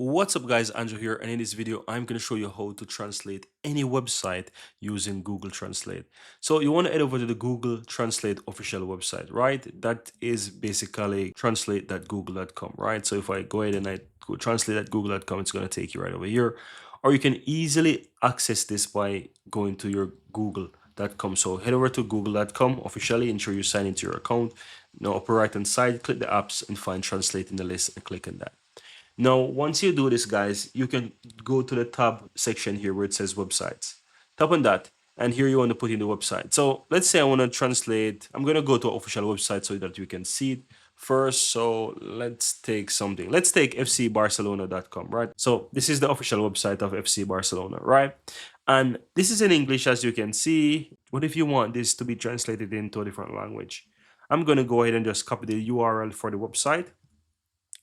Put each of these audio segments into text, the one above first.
What's up guys, Andrew here, and in this video I'm going to show you how to translate any website using Google Translate. So you want to head over to the Google Translate official website, right? That is basically translate.google.com, right? So if I go ahead and I go translate.google.com, it's going to take you right over here. Or you can easily access this by going to your google.com. So head over to google.com officially, ensure you sign into your account. Now upper right hand side, click the apps and find translate in the list and click on that. Now, once you do this, guys, you can go to the tab section here where it says websites. Tap on that, and here you want to put in the website. So let's say I want to translate. I'm going to go to an official website so that you can see it first. So let's take something. Let's take fcbarcelona.com, right? So this is the official website of FC Barcelona, right? And this is in English, as you can see. What if you want this to be translated into a different language? I'm going to go ahead and just copy the URL for the website,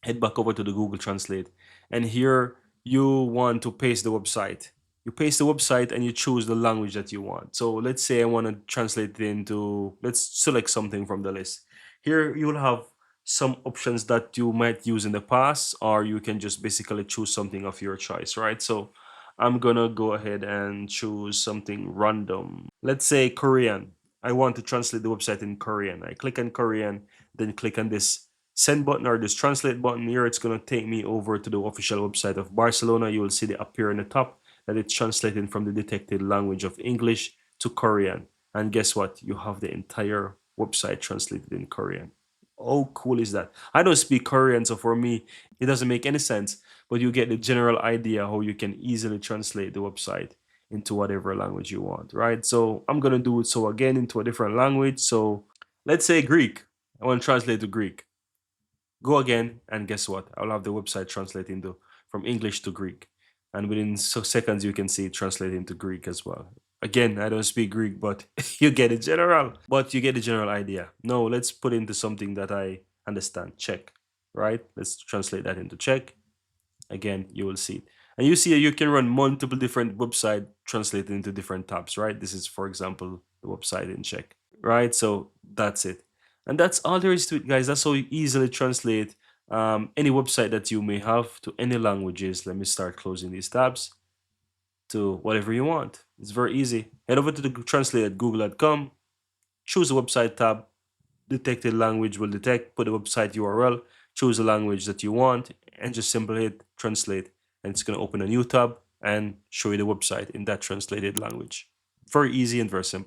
head back over to the Google Translate, and here you want to paste the website. You paste the website and you choose the language that you want. So let's say I want to translate it into, let's select something from the list. Here you will have some options that you might use in the past, or you can just basically choose something of your choice, right? So I'm gonna go ahead and choose something random. Let's say Korean. I want to translate the website in Korean. I click on Korean, then click on this send button or this translate button here. It's going to take me over to the official website of Barcelona. You will see it appear in the top that it's translated from the detected language of English to Korean. And guess what? You have the entire website translated in Korean. How cool is that? I don't speak Korean, so for me, it doesn't make any sense, but you get the general idea how you can easily translate the website into whatever language you want, right? So I'm going to do it so again into a different language. So let's say Greek. I want to translate to Greek. Go again, and guess what? I'll have the website translate into from English to Greek, and within seconds you can see it translate into Greek as well. Again, I don't speak Greek, but you get the general. But you get the general idea. No, let's put into something that I understand. Czech, right? Let's translate that into Czech. Again, you will see it. And you see you can run multiple different website translated into different tabs, right? This is, for example, the website in Czech, right? So that's it. And that's all there is to it, guys. That's how you easily translate any website that you may have to any languages. Let me start closing these tabs to whatever you want. It's very easy. Head over to the translate at google.com, choose the website tab, detected language will detect, put the website URL, choose the language that you want, and just simply hit translate. And it's going to open a new tab and show you the website in that translated language. Very easy and very simple.